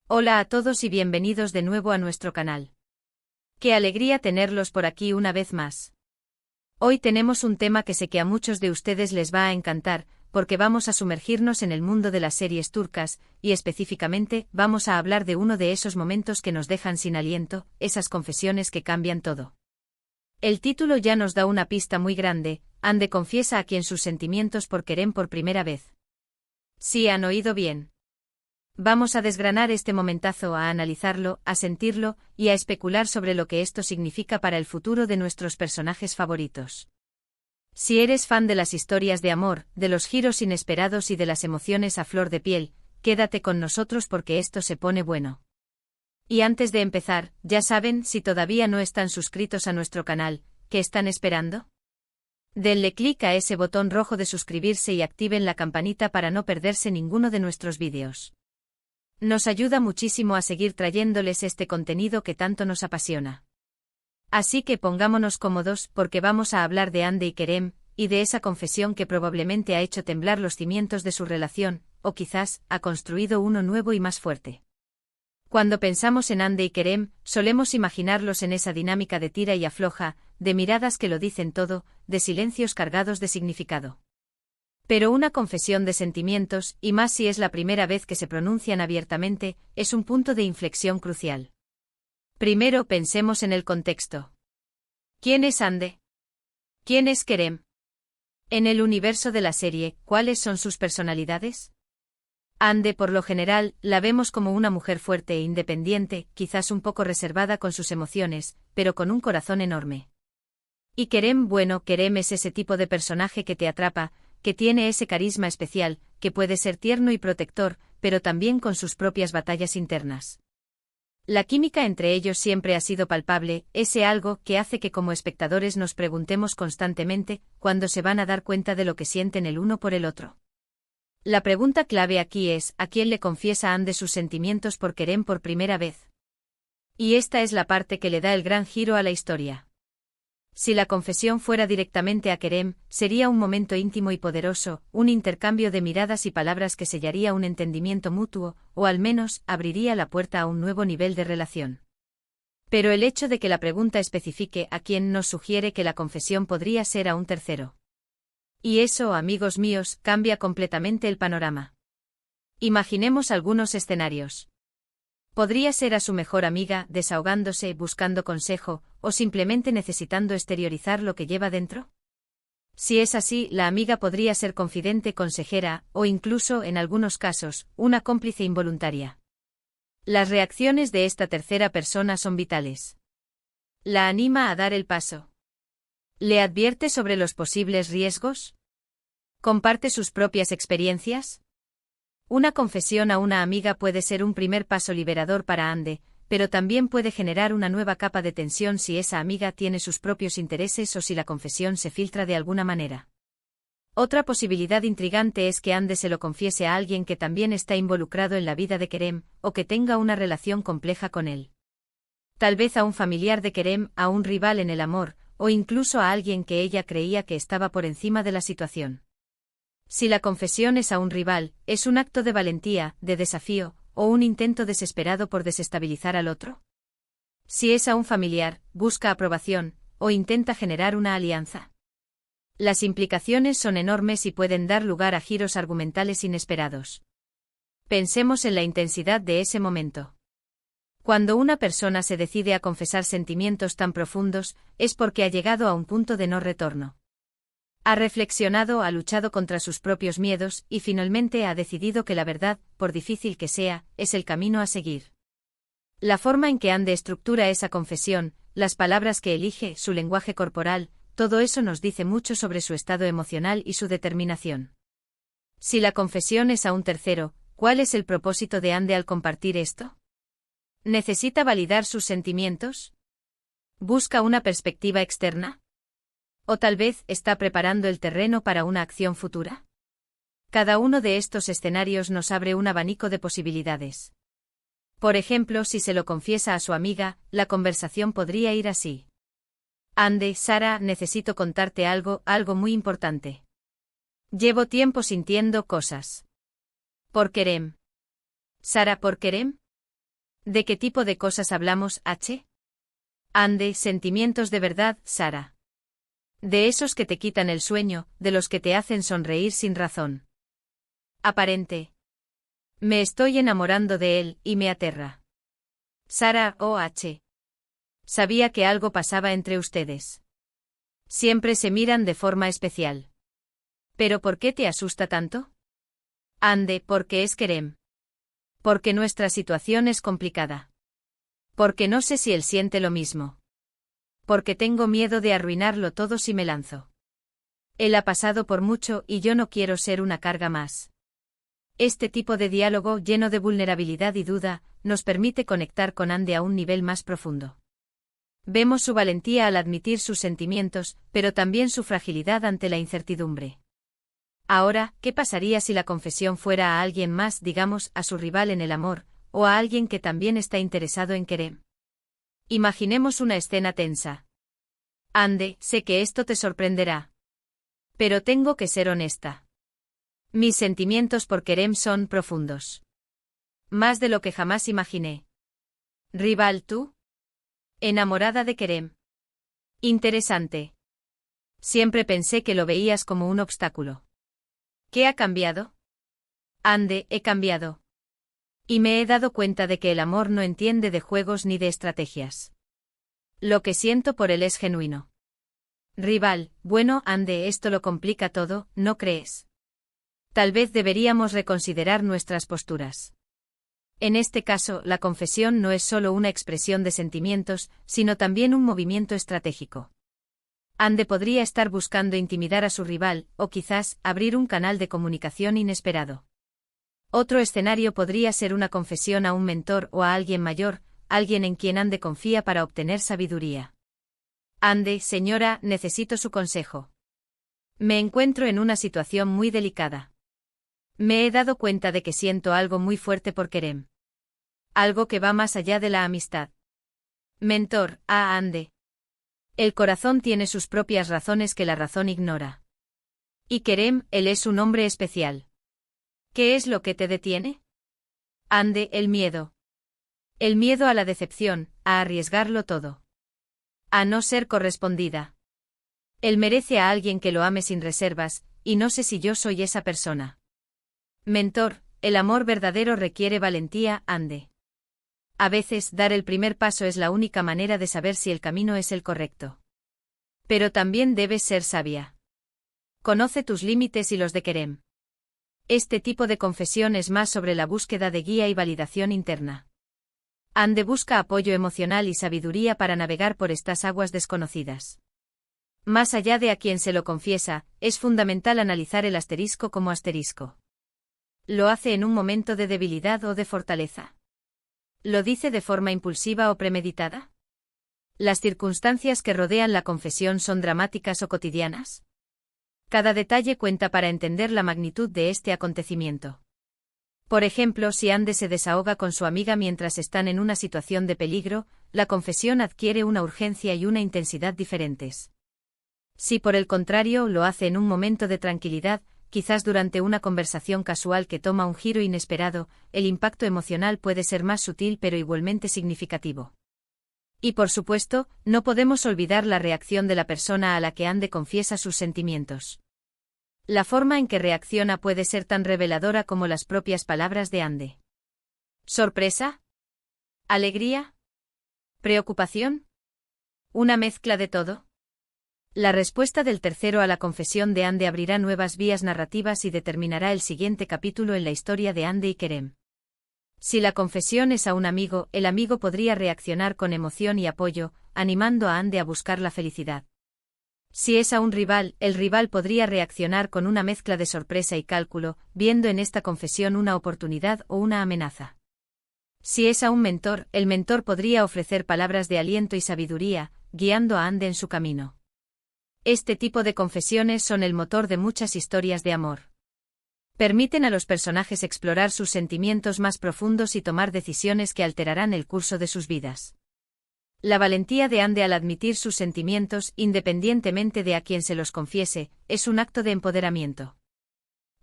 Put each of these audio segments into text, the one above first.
Hola a todos y bienvenidos de nuevo a nuestro canal. Qué alegría tenerlos por aquí una vez más. Hoy tenemos un tema que sé que a muchos de ustedes les va a encantar, porque vamos a sumergirnos en el mundo de las series turcas, y específicamente vamos a hablar de uno de esos momentos que nos dejan sin aliento, esas confesiones que cambian todo. El título ya nos da una pista muy grande: Hande confiesa a quien sus sentimientos por Kerem por primera vez. Sí, han oído bien. Vamos a desgranar este momentazo, a analizarlo, a sentirlo, y a especular sobre lo que esto significa para el futuro de nuestros personajes favoritos. Si eres fan de las historias de amor, de los giros inesperados y de las emociones a flor de piel, quédate con nosotros porque esto se pone bueno. Y antes de empezar, ya saben, si todavía no están suscritos a nuestro canal, ¿qué están esperando? Denle clic a ese botón rojo de suscribirse y activen la campanita para no perderse ninguno de nuestros vídeos. Nos ayuda muchísimo a seguir trayéndoles este contenido que tanto nos apasiona. Así que pongámonos cómodos porque vamos a hablar de Hande y Kerem, y de esa confesión que probablemente ha hecho temblar los cimientos de su relación, o quizás, ha construido uno nuevo y más fuerte. Cuando pensamos en Hande y Kerem, solemos imaginarlos en esa dinámica de tira y afloja, de miradas que lo dicen todo, de silencios cargados de significado. Pero una confesión de sentimientos, y más si es la primera vez que se pronuncian abiertamente, es un punto de inflexión crucial. Primero pensemos en el contexto. ¿Quién es Hande? ¿Quién es Kerem? En el universo de la serie, ¿cuáles son sus personalidades? Hande, por lo general, la vemos como una mujer fuerte e independiente, quizás un poco reservada con sus emociones, pero con un corazón enorme. Y Kerem, bueno, Kerem es ese tipo de personaje que te atrapa, que tiene ese carisma especial, que puede ser tierno y protector, pero también con sus propias batallas internas. La química entre ellos siempre ha sido palpable, ese algo que hace que como espectadores nos preguntemos constantemente cuándo se van a dar cuenta de lo que sienten el uno por el otro. La pregunta clave aquí es: ¿a quién le confiesa Hande sus sentimientos por Kerem por primera vez? Y esta es la parte que le da el gran giro a la historia. Si la confesión fuera directamente a Kerem, sería un momento íntimo y poderoso, un intercambio de miradas y palabras que sellaría un entendimiento mutuo, o al menos, abriría la puerta a un nuevo nivel de relación. Pero el hecho de que la pregunta especifique a quién nos sugiere que la confesión podría ser a un tercero. Y eso, amigos míos, cambia completamente el panorama. Imaginemos algunos escenarios. Podría ser a su mejor amiga, desahogándose, buscando consejo, o simplemente necesitando exteriorizar lo que lleva dentro. Si es así, la amiga podría ser confidente, consejera, o incluso, en algunos casos, una cómplice involuntaria. Las reacciones de esta tercera persona son vitales. La anima a dar el paso. ¿Le advierte sobre los posibles riesgos? ¿Comparte sus propias experiencias? Una confesión a una amiga puede ser un primer paso liberador para Hande, pero también puede generar una nueva capa de tensión si esa amiga tiene sus propios intereses o si la confesión se filtra de alguna manera. Otra posibilidad intrigante es que Hande se lo confiese a alguien que también está involucrado en la vida de Kerem, o que tenga una relación compleja con él. Tal vez a un familiar de Kerem, a un rival en el amor, o incluso a alguien que ella creía que estaba por encima de la situación. Si la confesión es a un rival, ¿es un acto de valentía, de desafío, o un intento desesperado por desestabilizar al otro? Si es a un familiar, ¿busca aprobación, o intenta generar una alianza? Las implicaciones son enormes y pueden dar lugar a giros argumentales inesperados. Pensemos en la intensidad de ese momento. Cuando una persona se decide a confesar sentimientos tan profundos, es porque ha llegado a un punto de no retorno. Ha reflexionado, ha luchado contra sus propios miedos, y finalmente ha decidido que la verdad, por difícil que sea, es el camino a seguir. La forma en que Hande estructura esa confesión, las palabras que elige, su lenguaje corporal, todo eso nos dice mucho sobre su estado emocional y su determinación. Si la confesión es a un tercero, ¿cuál es el propósito de Hande al compartir esto? ¿Necesita validar sus sentimientos? ¿Busca una perspectiva externa? ¿O tal vez está preparando el terreno para una acción futura? Cada uno de estos escenarios nos abre un abanico de posibilidades. Por ejemplo, si se lo confiesa a su amiga, la conversación podría ir así. Hande, Sara, necesito contarte algo muy importante. Llevo tiempo sintiendo cosas. Por Kerem. Sara, ¿por Kerem? ¿De qué tipo de cosas hablamos, H? Ande, sentimientos de verdad, Sara. De esos que te quitan el sueño, de los que te hacen sonreír sin razón. Aparente. Me estoy enamorando de él, y me aterra. Sara, H. Sabía que algo pasaba entre ustedes. Siempre se miran de forma especial. ¿Pero por qué te asusta tanto? Ande, porque es Kerem. Porque nuestra situación es complicada. Porque no sé si él siente lo mismo. Porque tengo miedo de arruinarlo todo si me lanzo. Él ha pasado por mucho y yo no quiero ser una carga más. Este tipo de diálogo lleno de vulnerabilidad y duda nos permite conectar con Ande a un nivel más profundo. Vemos su valentía al admitir sus sentimientos, pero también su fragilidad ante la incertidumbre. Ahora, ¿qué pasaría si la confesión fuera a alguien más, digamos, a su rival en el amor, o a alguien que también está interesado en Kerem? Imaginemos una escena tensa. Ande, sé que esto te sorprenderá. Pero tengo que ser honesta. Mis sentimientos por Kerem son profundos. Más de lo que jamás imaginé. ¿Rival tú? Enamorada de Kerem. Interesante. Siempre pensé que lo veías como un obstáculo. ¿Qué ha cambiado? Ande, he cambiado. Y me he dado cuenta de que el amor no entiende de juegos ni de estrategias. Lo que siento por él es genuino. Rival, bueno, Ande, esto lo complica todo, ¿no crees? Tal vez deberíamos reconsiderar nuestras posturas. En este caso, la confesión no es solo una expresión de sentimientos, sino también un movimiento estratégico. Ande podría estar buscando intimidar a su rival, o quizás, abrir un canal de comunicación inesperado. Otro escenario podría ser una confesión a un mentor o a alguien mayor, alguien en quien Ande confía para obtener sabiduría. Ande, señora, necesito su consejo. Me encuentro en una situación muy delicada. Me he dado cuenta de que siento algo muy fuerte por Kerem. Algo que va más allá de la amistad. Mentor, Ande. El corazón tiene sus propias razones que la razón ignora. Y Kerem, él es un hombre especial. ¿Qué es lo que te detiene? Ande, el miedo. El miedo a la decepción, a arriesgarlo todo. A no ser correspondida. Él merece a alguien que lo ame sin reservas, y no sé si yo soy esa persona. Mentor, el amor verdadero requiere valentía, Ande. A veces, dar el primer paso es la única manera de saber si el camino es el correcto. Pero también debes ser sabia. Conoce tus límites y los de Kerem. Este tipo de confesión es más sobre la búsqueda de guía y validación interna. Ande busca apoyo emocional y sabiduría para navegar por estas aguas desconocidas. Más allá de a quien se lo confiesa, es fundamental analizar el asterisco como asterisco. ¿Lo hace en un momento de debilidad o de fortaleza? ¿Lo dice de forma impulsiva o premeditada? ¿Las circunstancias que rodean la confesión son dramáticas o cotidianas? Cada detalle cuenta para entender la magnitud de este acontecimiento. Por ejemplo, si Ande se desahoga con su amiga mientras están en una situación de peligro, la confesión adquiere una urgencia y una intensidad diferentes. Si por el contrario lo hace en un momento de tranquilidad, quizás durante una conversación casual que toma un giro inesperado, el impacto emocional puede ser más sutil pero igualmente significativo. Y por supuesto, no podemos olvidar la reacción de la persona a la que Ande confiesa sus sentimientos. La forma en que reacciona puede ser tan reveladora como las propias palabras de Ande. ¿Sorpresa? ¿Alegría? ¿Preocupación? ¿Una mezcla de todo? La respuesta del tercero a la confesión de Ande abrirá nuevas vías narrativas y determinará el siguiente capítulo en la historia de Ande y Kerem. Si la confesión es a un amigo, el amigo podría reaccionar con emoción y apoyo, animando a Ande a buscar la felicidad. Si es a un rival, el rival podría reaccionar con una mezcla de sorpresa y cálculo, viendo en esta confesión una oportunidad o una amenaza. Si es a un mentor, el mentor podría ofrecer palabras de aliento y sabiduría, guiando a Ande en su camino. Este tipo de confesiones son el motor de muchas historias de amor. Permiten a los personajes explorar sus sentimientos más profundos y tomar decisiones que alterarán el curso de sus vidas. La valentía de Ande al admitir sus sentimientos, independientemente de a quien se los confiese, es un acto de empoderamiento.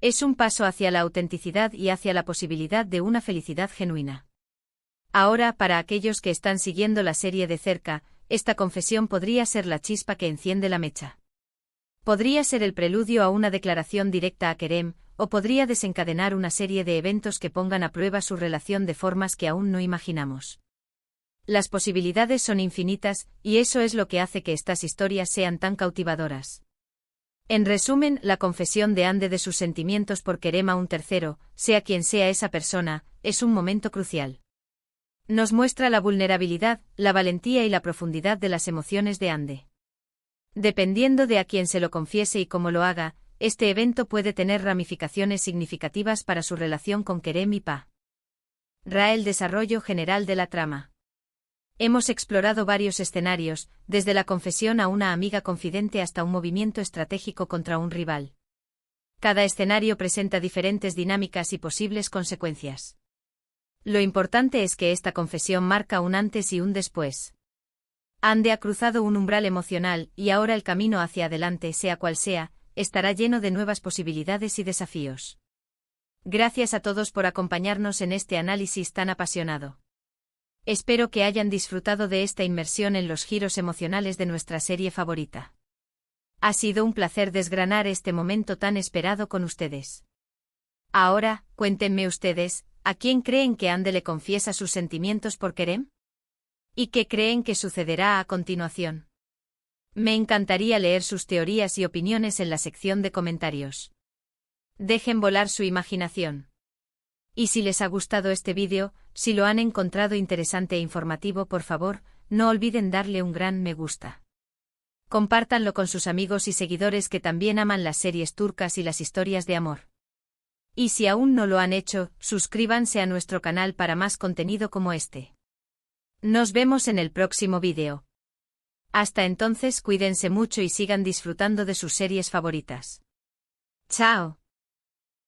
Es un paso hacia la autenticidad y hacia la posibilidad de una felicidad genuina. Ahora, para aquellos que están siguiendo la serie de cerca, esta confesión podría ser la chispa que enciende la mecha. Podría ser el preludio a una declaración directa a Kerem, o podría desencadenar una serie de eventos que pongan a prueba su relación de formas que aún no imaginamos. Las posibilidades son infinitas, y eso es lo que hace que estas historias sean tan cautivadoras. En resumen, la confesión de Hande de sus sentimientos por Kerem a un tercero, sea quien sea esa persona, es un momento crucial. Nos muestra la vulnerabilidad, la valentía y la profundidad de las emociones de Hande. Dependiendo de a quién se lo confiese y cómo lo haga, este evento puede tener ramificaciones significativas para su relación con Kerem y Pa. El desarrollo general de la trama. Hemos explorado varios escenarios, desde la confesión a una amiga confidente hasta un movimiento estratégico contra un rival. Cada escenario presenta diferentes dinámicas y posibles consecuencias. Lo importante es que esta confesión marca un antes y un después. Hande ha cruzado un umbral emocional y ahora el camino hacia adelante, sea cual sea, estará lleno de nuevas posibilidades y desafíos. Gracias a todos por acompañarnos en este análisis tan apasionado. Espero que hayan disfrutado de esta inmersión en los giros emocionales de nuestra serie favorita. Ha sido un placer desgranar este momento tan esperado con ustedes. Ahora, cuéntenme ustedes, ¿a quién creen que Hande le confiesa sus sentimientos por Kerem? ¿Y qué creen que sucederá a continuación? Me encantaría leer sus teorías y opiniones en la sección de comentarios. Dejen volar su imaginación. Y si les ha gustado este vídeo, si lo han encontrado interesante e informativo, por favor, no olviden darle un gran me gusta. Compártanlo con sus amigos y seguidores que también aman las series turcas y las historias de amor. Y si aún no lo han hecho, suscríbanse a nuestro canal para más contenido como este. Nos vemos en el próximo vídeo. Hasta entonces, cuídense mucho y sigan disfrutando de sus series favoritas. ¡Chao!